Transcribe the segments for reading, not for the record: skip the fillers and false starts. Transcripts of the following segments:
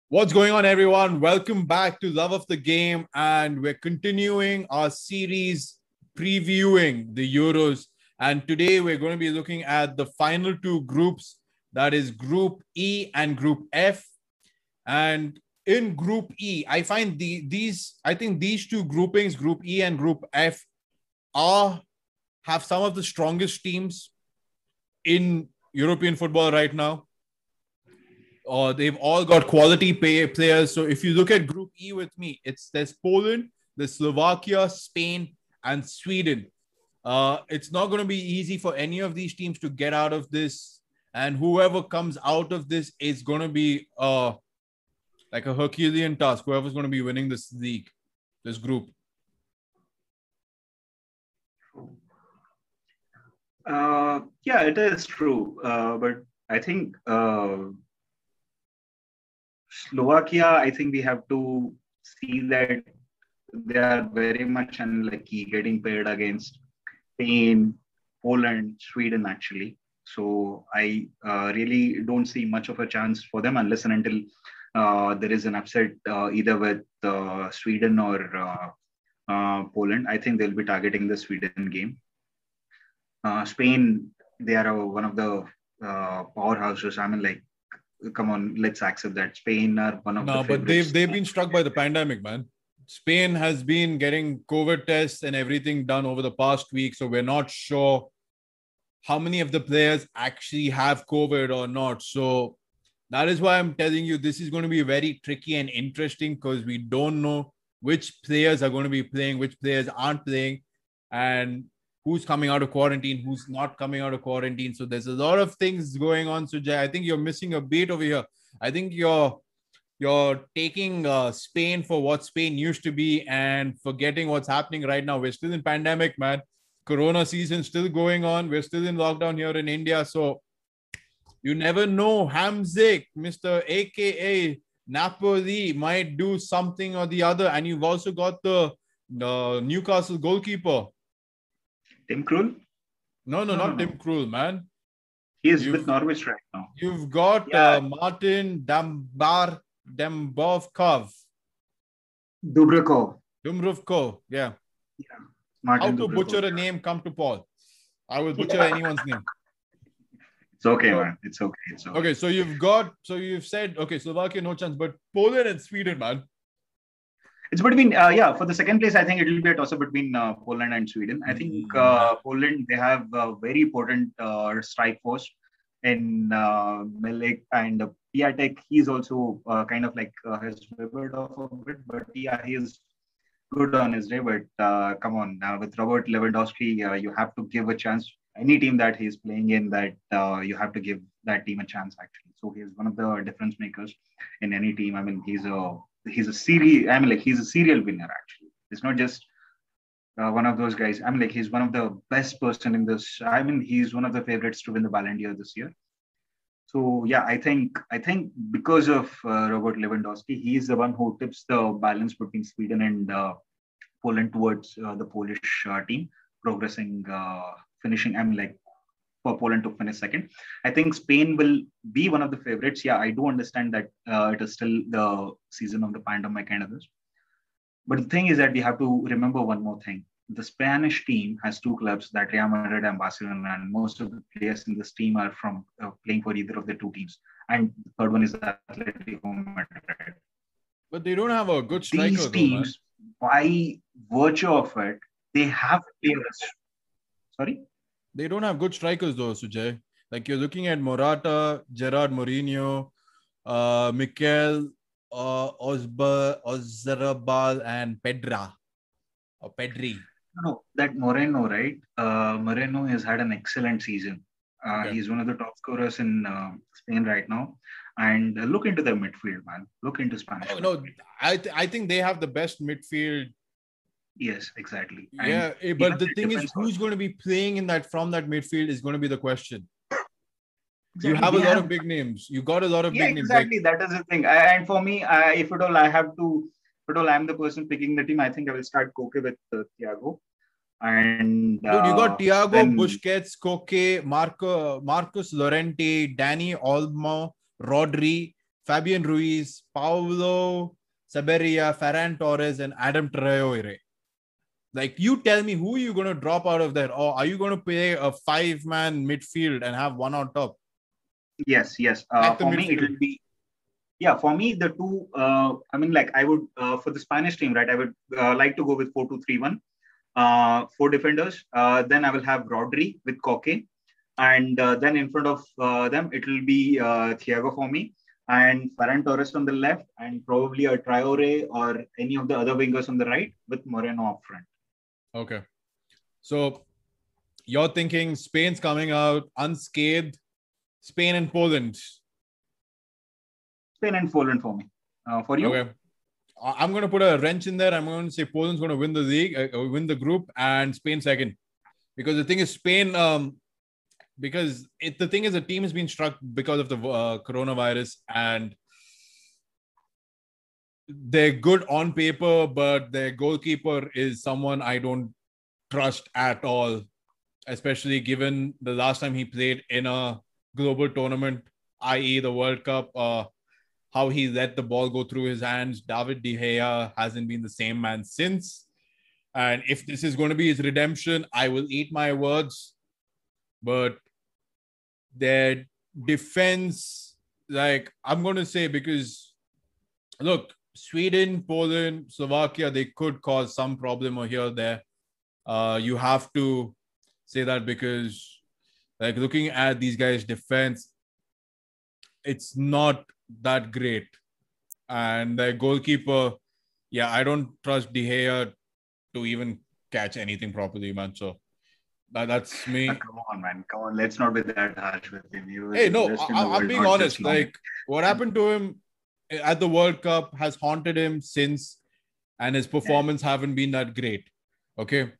What's going on, everyone? Welcome back to Love of the Game, and we're continuing our series previewing the Euros. And today we're going to be looking at the final two groups, that is Group E and Group F. And in Group E, I find these two groupings, Group E and Group F, have some of the strongest teams in European football right now. They've all got quality players. So if you look at Group E with me, there's Poland, there's Slovakia, Spain, and Sweden. It's not going to be easy for any of these teams to get out of this, and whoever comes out of this is going to be like a Herculean task. Whoever's going to be winning this league, this group. Yeah, it is true. But I think Slovakia, I think we have to see that they are very much unlucky getting paired against Spain, Poland, Sweden, actually. So I really don't see much of a chance for them unless and until there is an upset either with Sweden or Poland. I think they'll be targeting the Sweden game. Spain, they are one of the powerhouses. I mean, come on, let's accept that Spain are one of the favorites. But they've been struck by the pandemic, man. Spain has been getting COVID tests and everything done over the past week, so we're not sure how many of the players actually have COVID or not. So that is why I'm telling you this is going to be very tricky and interesting, because we don't know which players are going to be playing, which players aren't playing, and who's coming out of quarantine, who's not coming out of quarantine. So there's a lot of things going on. So Jay, I think you're missing a beat over here. I think you're taking Spain for what Spain used to be and forgetting what's happening right now. We're still in pandemic, man. Corona season still going on. We're still in lockdown here in India. So you never know. Hamzik, Mr. AKA Napoli, might do something or the other. And you've also got the Newcastle goalkeeper. Tim Krul? No, not Tim Krul, man. He is with Norwich right now. You've got Martin Dambrovkov. Dubravkov, yeah. Martin How to butcher a name, come to Paul. I will butcher anyone's name. It's okay, man. It's okay. Okay, so you've said, okay, Slovakia, no chance, but Poland and Sweden, man. It's between, for the second place, I think it will be a toss-up between Poland and Sweden. I think Poland, they have a very potent strike force in Milik and Piatek. He's also kind of like has wavered off a bit, but yeah, he is good on his day. But come on, with Robert Lewandowski, you have to give a chance. Any team that he's playing in, that you have to give that team a chance, actually. So he's one of the difference makers in any team. I mean, he's a serial winner, actually. It's not just one of those guys. I mean, like, he's one of the best person in this. I mean, he's one of the favorites to win the Ballon d'Or this year. So yeah, I think because of Robert Lewandowski, he's the one who tips the balance between Sweden and Poland towards the Polish team progressing, finishing. I mean, like, for Poland to finish second. I think Spain will be one of the favorites. Yeah, I do understand that it is still the season of the pandemic and others. But the thing is that we have to remember one more thing. The Spanish team has two clubs, that Real Madrid and Barcelona, and most of the players in this team are from playing for either of the two teams. And the third one is Atletico Madrid. But they don't have a good striker. These teams, by virtue of it, they have players. Sorry? They don't have good strikers though, Sujay. Like, you're looking at Morata, Gerard Mourinho, Mikel Oyarzabal, and Pedri. No, that Moreno, right? Moreno has had an excellent season. Okay. He's one of the top scorers in Spain right now. And look into their midfield, man. Look into Spanish. Oh, no, I think they have the best midfield. Yes, exactly. Yeah, but the thing is, who's going to be playing from that midfield is going to be the question. Exactly. You have a lot of big names. You got a lot of big names. Exactly. That is the thing. And for me, if at all I'm the person picking the team, I think I will start Koke with Thiago. And dude, you got Thiago, Busquets, Koke, Marcos Llorente, Dani Olmo, Rodri, Fabian Ruiz, Paulo Saberia, Ferran Torres, and Adam Traore. Like, you tell me, who are you going to drop out of that? Or are you going to play a 5-man midfield and have one on top? Yes. At the For me, it midfield. will be. Yeah, for me, the two. I mean, like I would for the Spanish team, right? I would like to go with 4-2-3-1. Four defenders. Then I will have Rodri with Koke, and then in front of them, it will be Thiago for me, and Ferran Torres on the left, and probably a Traore or any of the other wingers on the right with Moreno up front. Okay. So you're thinking Spain's coming out unscathed. Spain and Poland. Spain and Poland for me. For you? Okay. I'm going to put a wrench in there. I'm going to say Poland's going to win the league, win the group, and Spain second. Because the thing is, Spain, the thing is, the team has been struck because of the coronavirus, and they're good on paper, but their goalkeeper is someone I don't trust at all, especially given the last time he played in a global tournament, i.e. the World Cup, how he let the ball go through his hands. David De Gea hasn't been the same man since. And if this is going to be his redemption, I will eat my words. But their defense, like, I'm going to say, because, look, Sweden, Poland, Slovakia, they could cause some problem or here or there. You have to say that because, like, looking at these guys' defense, it's not that great. And the goalkeeper, yeah, I don't trust De Gea to even catch anything properly, man. So that's me. Come on, man. Come on. Let's not be that harsh with him. Hey, no, I'm being honest. Like, what happened to him at the World Cup has haunted him since, and his performance haven't been that great. Okay.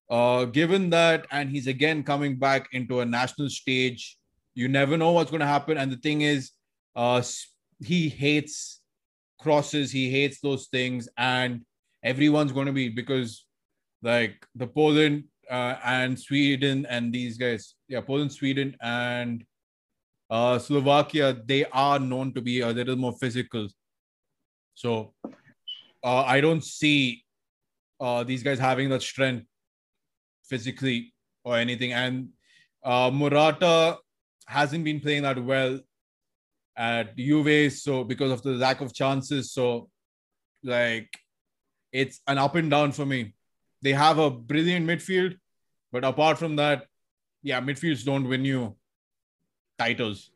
Given that, and he's again coming back into a national stage, you never know what's going to happen. And the thing is, he hates crosses, he hates those things, and everyone's going to be, because like the Poland and Sweden and these guys, Poland, Sweden, and Slovakia, they are known to be a little more physical. So I don't see these guys having that strength physically or anything. And Morata hasn't been playing that well at Juve, so because of the lack of chances. So like, it's an up and down for me. They have a brilliant midfield, but apart from that, midfields don't win you titles.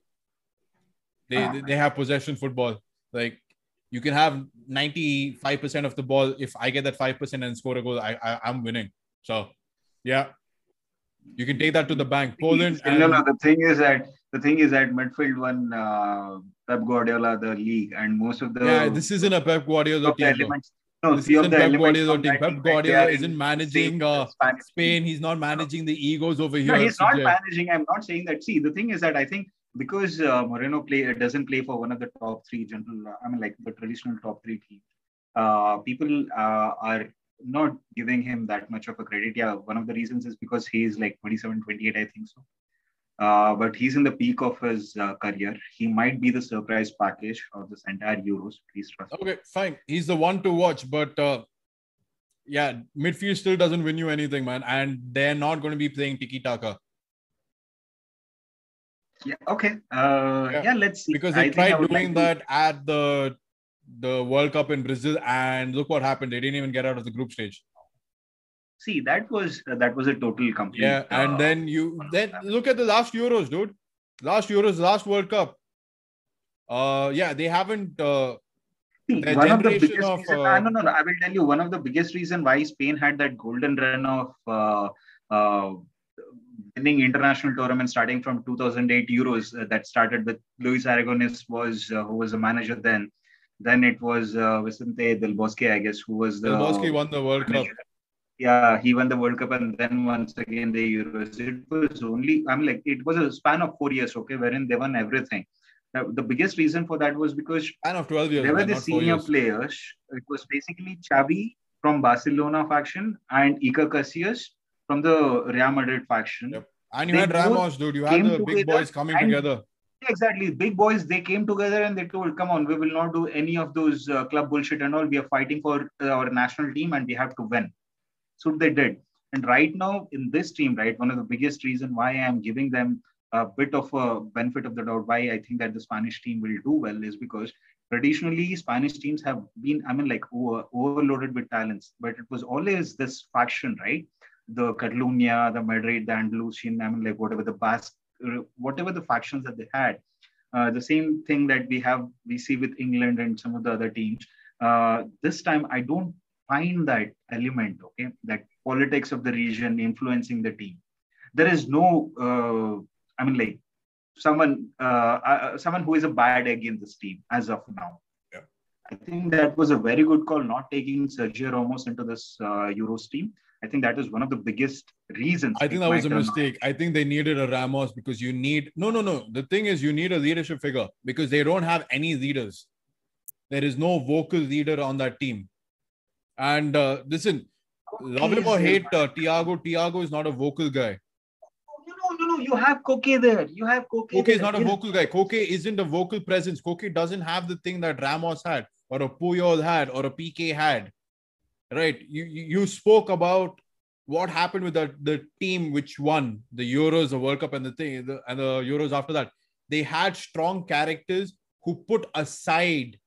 They have possession football. Like, you can have 95% of the ball. If I get that 5% and score a goal, I'm winning. So yeah, you can take that to the bank. Poland. The thing is that midfield won Pep Guardiola the league, and most of the this isn't a Pep Guardiola team. This isn't Pep Guardiola team. Pep Guardiola isn't managing Spain. He's not managing the egos over here. No, he's not managing. I'm not saying that. See, the thing is that I think because Moreno doesn't play for one of the top three the traditional top three teams, people are not giving him that much of a credit. Yeah, one of the reasons is because he's like 27, 28, I think so. But he's in the peak of his career. He might be the surprise package of this entire Euros. Please trust me. Okay, fine. He's the one to watch, but midfield still doesn't win you anything, man. And they're not going to be playing tiki-taka. Yeah, okay. Let's see. Because they tried doing that at the World Cup in Brazil, and look what happened. They didn't even get out of the group stage. See, that was a total complete. Yeah, and then look at the last Euros, dude. Last World Cup. They haven't. One of the biggest reasons. I will tell you, one of the biggest reason why Spain had that golden run of winning international tournaments starting from 2008 Euros that started with Luis Aragonés who was the manager then. Then it was Vicente Del Bosque, I guess, who was Del Bosque won the World Cup. Yeah, he won the World Cup and then once again the Euros. It was it was a span of 4 years, okay, wherein they won everything. Now, the biggest reason for that was because span of 12 years, they were the senior players. It was basically Xavi from Barcelona faction and Iker Casillas from the Real Madrid faction. Yep. And you had Ramos, dude. You had the big boys coming together. Exactly. Big boys, they came together and they told, come on, we will not do any of those club bullshit and all. We are fighting for our national team and we have to win. So they did. And right now in this team, right, one of the biggest reason why I'm giving them a bit of a benefit of the doubt, why I think that the Spanish team will do well is because traditionally Spanish teams have been, I mean, like overloaded with talents, but it was always this faction, right? The Catalonia, the Madrid, the Andalusian, I mean, like whatever the Basque, whatever the factions that they had. The same thing that we see with England and some of the other teams. This time, I don't find that element, okay, that politics of the region influencing the team. There is no, I mean, like someone who is a bad egg in this team as of now. Yeah. I think that was a very good call, not taking Sergio Ramos into this Euros team. I think that is one of the biggest reasons. I think that was a mistake. I think they needed a Ramos because you need no. The thing is, you need a leadership figure because they don't have any leaders. There is no vocal leader on that team. And listen, love him or hate Thiago. Thiago is not a vocal guy. No. You have Koke there. You have Koke. Koke is not a vocal guy. Koke isn't a vocal presence. Koke doesn't have the thing that Ramos had, or a Puyol had, or a PK had. Right? You spoke about what happened with the team which won the Euros, the World Cup, and the Euros after that. They had strong characters who put aside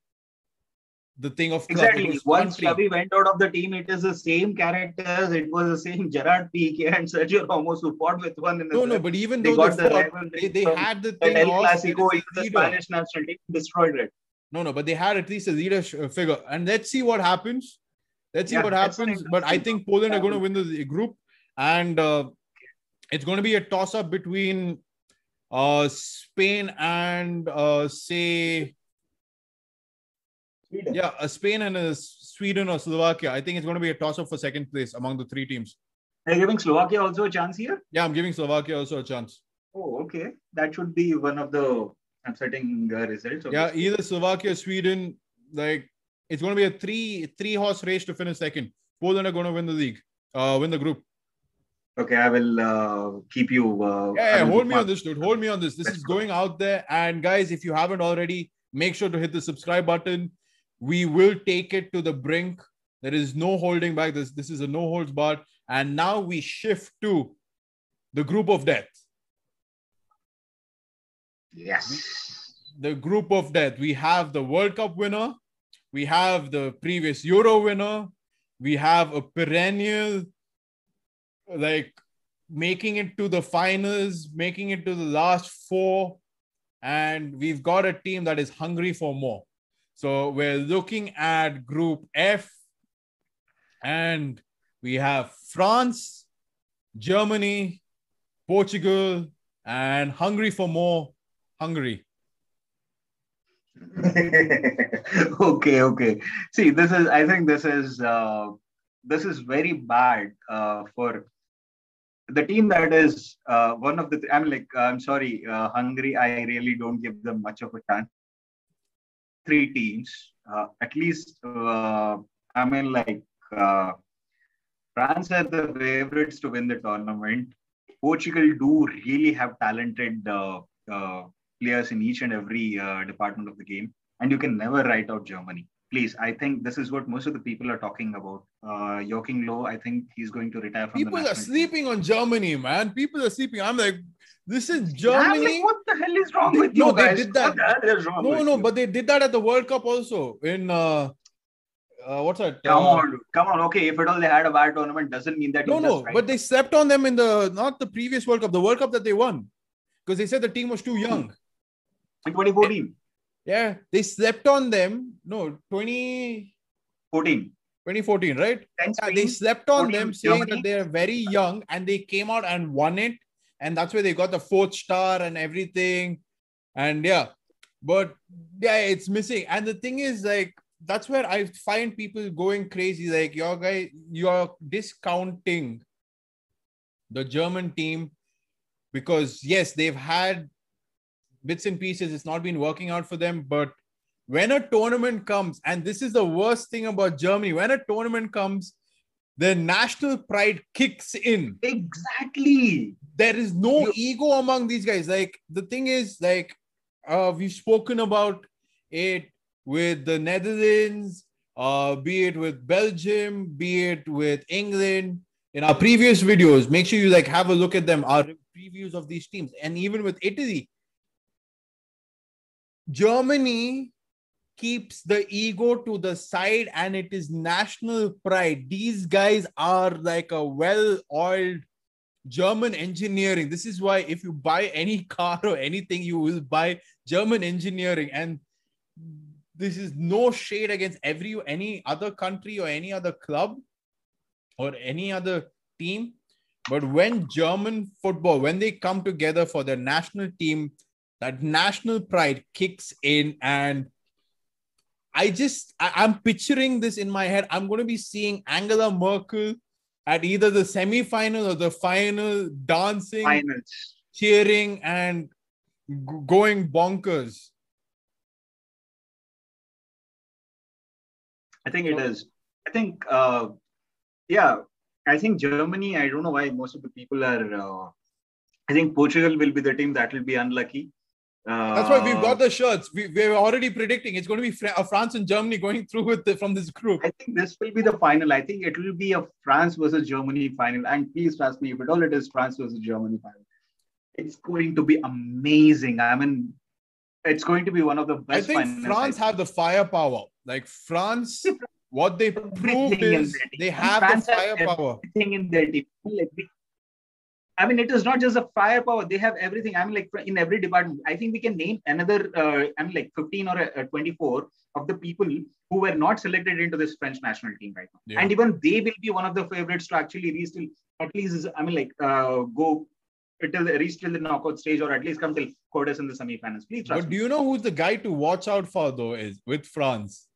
the thing of club. Exactly. Once Xavi went out of the team, it is the same characters. It was the same Gerard Piqué and Sergio Ramos who fought with one another. No, but even though they had the thing El Clasico in the Spanish national team, destroyed it. No, but they had at least a leadership figure. And let's see what happens. But I think Poland are going to win the group. And it's going to be a toss-up between Spain and, say... Sweden. Yeah, Spain and Sweden or Slovakia. I think it's going to be a toss-up for second place among the three teams. Are you giving Slovakia also a chance here? Yeah, I'm giving Slovakia also a chance. Oh, okay. That should be one of the upsetting results. Yeah, either Slovakia or Sweden. Like, it's going to be a three-horse race to finish second. Poland are going to win the league, win the group. Okay, I will keep you... hold me on this, dude. Hold me on this. This is going out there. And guys, if you haven't already, make sure to hit the subscribe button. We will take it to the brink. There is no holding back. This is a no holds barred. And now we shift to the group of death. Yes. The group of death. We have the World Cup winner. We have the previous Euro winner. We have a perennial, like, making it to the finals, making it to the last four. And we've got a team that is hungry for more. So we're looking at Group F, and we have France, Germany, Portugal, and hungry for more, Hungary. Okay. See, I think this is very bad for the team that is one of the. I'm sorry, Hungary. I really don't give them much of a chance. Three teams, at least, France are the favorites to win the tournament. Portugal do really have talented players in each and every department of the game. And you can never write out Germany. Please, I think this is what most of the people are talking about. Joachim Low, I think he's going to retire from People are sleeping on Germany, man. People are sleeping. I'm like, this is Germany. What the hell is wrong with you guys? They did that. But they did that at the World Cup also. In what's that? Come on. Okay, if at all they had a bad tournament, doesn't mean that. But they slept on them in not the previous World Cup, the World Cup that they won, because they said the team was too young. In 2014. Yeah, they slept on them. No, 2014, right? They slept on them, saying Germany, that they are very young, and they came out and won it. And that's where they got the 4th star and everything. And it's missing. And the thing is, like, that's where I find people going crazy. Like, you're discounting the German team because, yes, they've had bits and pieces. It's not been working out for them. But when a tournament comes, and this is the worst thing about Germany, when a tournament comes, the national pride kicks in. Exactly. There is no ego among these guys. Like, the thing is, like, we've spoken about it with the Netherlands, be it with Belgium, be it with England. In our previous videos, make sure you like have a look at them, our previews of these teams. And even with Italy, Germany keeps the ego to the side and it is national pride. These guys are like a well-oiled German engineering. This is why if you buy any car or anything, you will buy German engineering. And this is no shade against any other country or any other club or any other team. But when German football, when they come together for their national team, that national pride kicks in. And I'm picturing this in my head. I'm going to be seeing Angela Merkel at either the semi-final or the final, dancing, Finals, cheering, and going bonkers. I think it is. I think, yeah, I think Germany, I don't know why most of the people are, I think Portugal will be the team that will be unlucky. That's why we've got the shirts. We're already predicting it's going to be France and Germany going through from this group. I think this will be the final. I think it will be a France versus Germany final. And please trust me, if at all it is France versus Germany final, it's going to be amazing. I mean, it's going to be one of the best. I think France have the firepower. Like France, what they proved is they have the firepower. Everything in their team. I mean, it is not just a firepower. They have everything. I mean, like in every department, I think we can name another, 15 or 24 of the people who were not selected into this French national team right now. Yeah. And even they will be one of the favorites to actually reach till, at least, go reach till the knockout stage or at least come till quarters in the semi-finals. Please trust me. But do you know who's the guy to watch out for, though, is with France?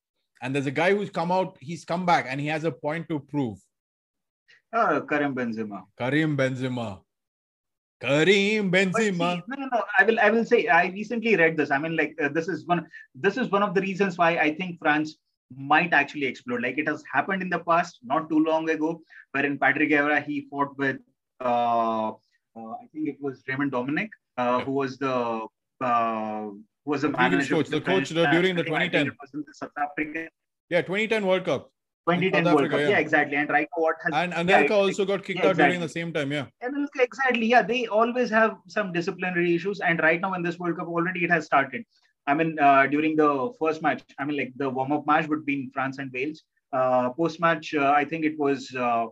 And there's a guy who's come back and he has a point to prove. Karim Benzema. Karim Benzema. No. I will say I recently read this. I mean, like this is one of the reasons why I think France might actually explode. Like it has happened in the past, not too long ago, wherein Patrick Evra he fought with I think it was Raymond Domenech, who was the manager coach, during the 2010 South African. Yeah, 2010 World Cup. 2010 World Cup. Yeah, exactly. And right now, and Anelka also got kicked out during the same time. Yeah. Anelka, exactly. Yeah, they always have some disciplinary issues. And right now in this World Cup, already it has started. I mean, during the first match, I mean, like the warm-up match between France and Wales. Post-match, I think it was Giroud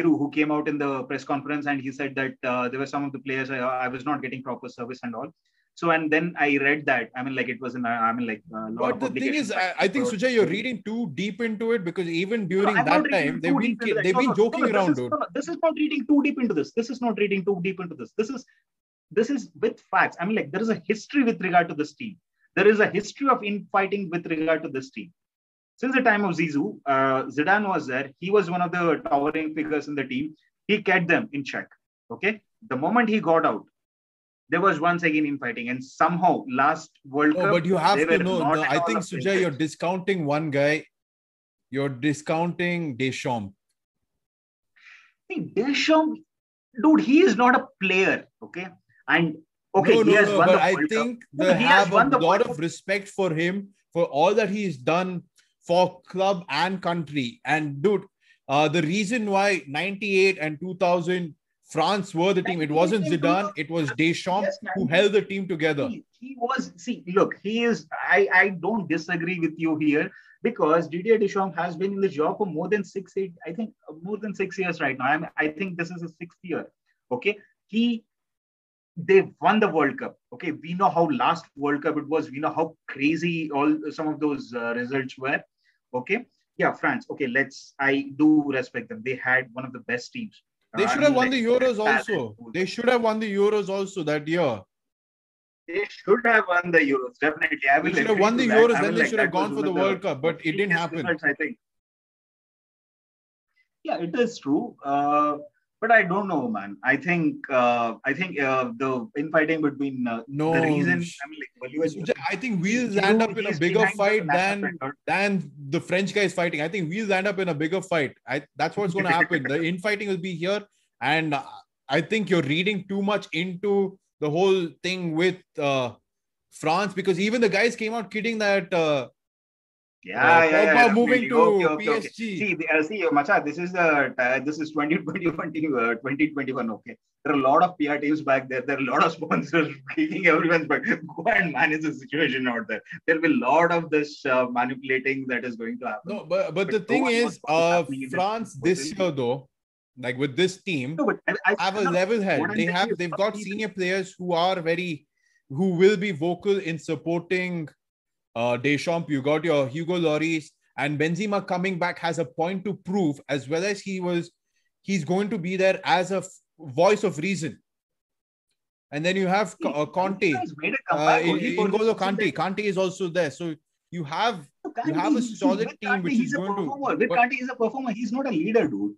who came out in the press conference and he said that there were some of the players I was not getting proper service and all. So, and then I read that. I mean, like it was in, but the thing is, I think, Sujay, you're reading too deep into it because even during that time, they've been joking around, dude. This is not reading too deep into this. This is with facts. I mean, like there is a history with regard to this team. There is a history of infighting with regard to this team. Since the time of Zizou, Zidane was there. He was one of the towering figures in the team. He kept them in check. Okay. The moment he got out, there was once again infighting, and somehow last World Cup. But you have to know. I think, Sujay, you're discounting one guy. You're discounting Deschamps. Deschamps, dude, he is not a player. Okay, and okay, he has won the World Cup. I think they have a lot of respect for him for all that he's done for club and country. And dude, the reason why 98 and 2000. France were the team. It wasn't Zidane. It was Deschamps who held the team together. He was, look, he is, I don't disagree with you here because Didier Deschamps has been in the job for more than 6 years right now. I think this is his 6th year. Okay. They won the World Cup. Okay. We know how last World Cup it was. We know how crazy some of those results were. Okay. Yeah. France. Okay. I do respect them. They had one of the best teams. They should have won the Euros also. They should have won the Euros also that year. They should have won the Euros, definitely. They should have won the Euros, then they should have gone for the World Cup, but it didn't happen. Results, I think. Yeah, it is true. But I don't know, man. I think the infighting between the reason. I think we'll land up in a bigger fight than the French guys fighting. I think we'll land up in a bigger fight. That's what's going to happen. The infighting will be here, and I think you're reading too much into the whole thing with France, because even the guys came out kidding that Pogba moving definitely. to Okay. PSG. See, Macha, this is 2021, 2021. Okay, there are a lot of PR teams back there. There are a lot of sponsors kicking everyone's back. Go and manage the situation out there. There'll be a lot of this manipulating that is going to happen. No, but the no thing one knows is, what is happening in France the this year though, like with this team, No, but have a level head. what I'm saying is, They've got senior players who will be vocal in supporting Deschamps. You got your Hugo Lloris, and Benzema coming back has a point to prove, as well as he's going to be there as a voice of reason. And then you have Conte, N'Golo Kante. Kante is also there, so you have a solid team which is going to. With Kante, he's a performer. He's not a leader, dude.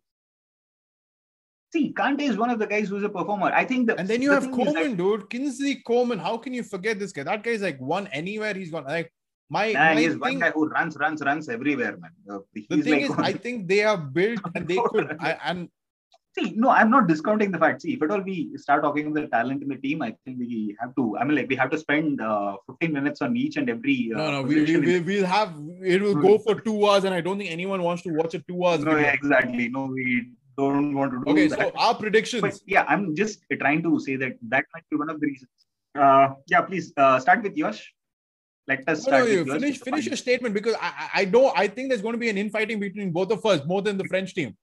See, Kante is one of the guys who's a performer. I think and then you have Coman, dude. Kingsley Coman. How can you forget this guy? That guy is like one anywhere he's gone. Like he's one guy who runs everywhere, man. The thing is, I think they are built and they could. See, no, I'm not discounting the fact. See, if at all we start talking about the talent in the team, I think we have to. I mean, like we have to spend 15 minutes on each and every. We'll have. It will go for 2 hours, and I don't think anyone wants to watch a 2 hours. No, exactly. No, we don't want to do that. Okay, so our predictions. But yeah, I'm just trying to say that might be one of the reasons. Yeah, please start with Yash. Let us start. Finish your statement, because I think there's going to be an infighting between both of us more than the French team.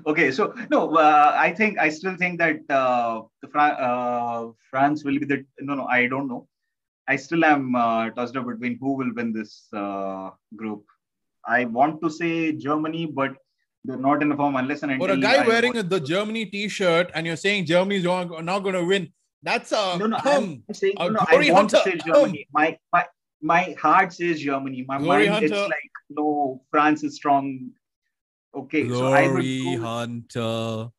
Okay, so no, I still think that France will be the. No, I don't know. I still am tossed up between who will win this group. I want to say Germany, but they're not in the form unless and until. For a guy wearing the Germany T-shirt and you're saying Germany is not going to win, that's a I'm saying, I want to say Germany. My heart says Germany. My glory mind, hunter. it's like no, France is strong. Okay, glory so I would go... hunter.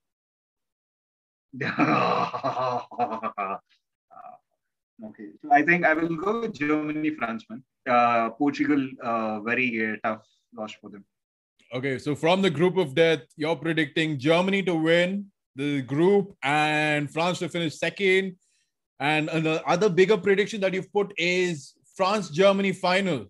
Okay, so I think I will go with Germany, France, man. Portugal, very tough loss for them. Okay, so from the group of death, you're predicting Germany to win the group and France to finish second. And the other bigger prediction that you've put is France-Germany final.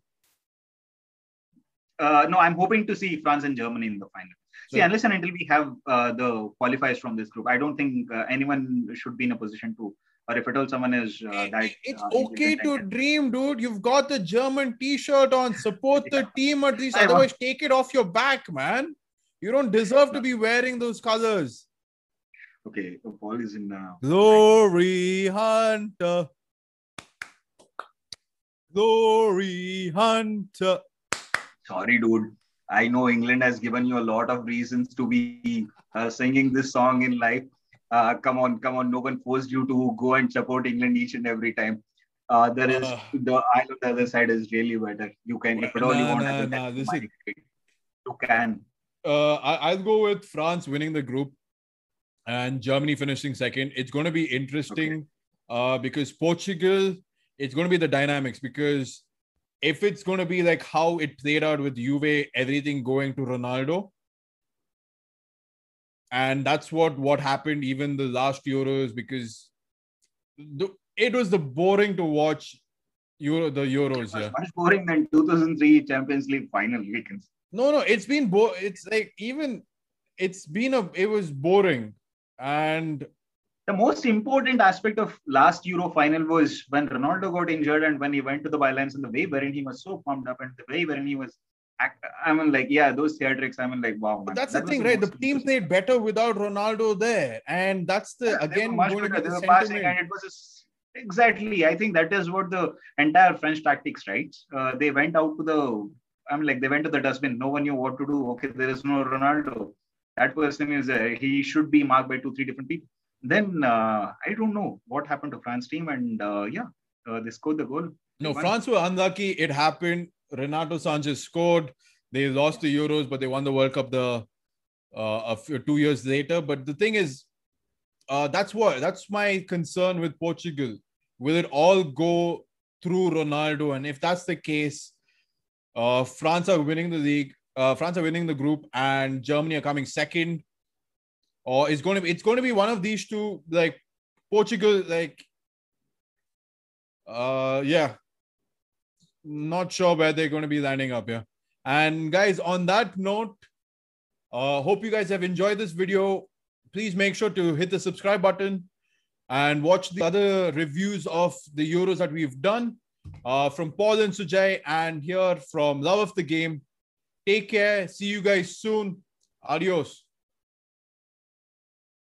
No, I'm hoping to see France and Germany in the final. See, unless and until we have the qualifiers from this group, I don't think anyone should be in a position to, or if at all someone is it's okay to dream, dude. You've got the German T-shirt on. Support the team at least. Otherwise, take it off your back, man. You don't deserve to be wearing those colors. Okay, Paul is in. Glory hunter. Glory hunter. Sorry, dude. I know England has given you a lot of reasons to be singing this song in life. Come on. No one forced you to go and support England each and every time. There is the Isle on the other side is really better. You can, if at all you want, you can. I'll go with France winning the group and Germany finishing second. It's going to be interesting because Portugal, it's going to be the dynamics, because if it's going to be like how it played out with Juve, everything going to Ronaldo, and that's what happened even the last Euros, because it was the boring to watch the Euros. It was much boring than 2003 Champions League final weekends. No, it's been it's like even it was boring. And the most important aspect of last Euro final was when Ronaldo got injured and when he went to the bylines, and the way wherein he was so pumped up and the way wherein he was, I mean, like, yeah, those theatrics, I mean, like, wow, man. But that's the thing, right? The team played better without Ronaldo there. And that's again, going to be the sentiment. And it was exactly, I think that is what the entire French tactics, right? They went out to they went to the dustbin. No one knew what to do. Okay, there is no Ronaldo. That person is, he should be marked by 2-3 different people. Then I don't know what happened to France team, and they scored the goal. No, France were unlucky. It happened. Renato Sanchez scored. They lost the Euros, but they won the World Cup 2 years later. But the thing is, that's my concern with Portugal. Will it all go through Ronaldo? And if that's the case, France are winning the league. France are winning the group, and Germany are coming second. Or it's going to be one of these two. Like, Portugal, like, yeah, not sure where they're going to be landing up here. And guys, on that note, hope you guys have enjoyed this video. Please make sure to hit the subscribe button and watch the other reviews of the Euros that we've done from Paul and Sujay, and here from Love of the Game. Take care. See you guys soon. Adios.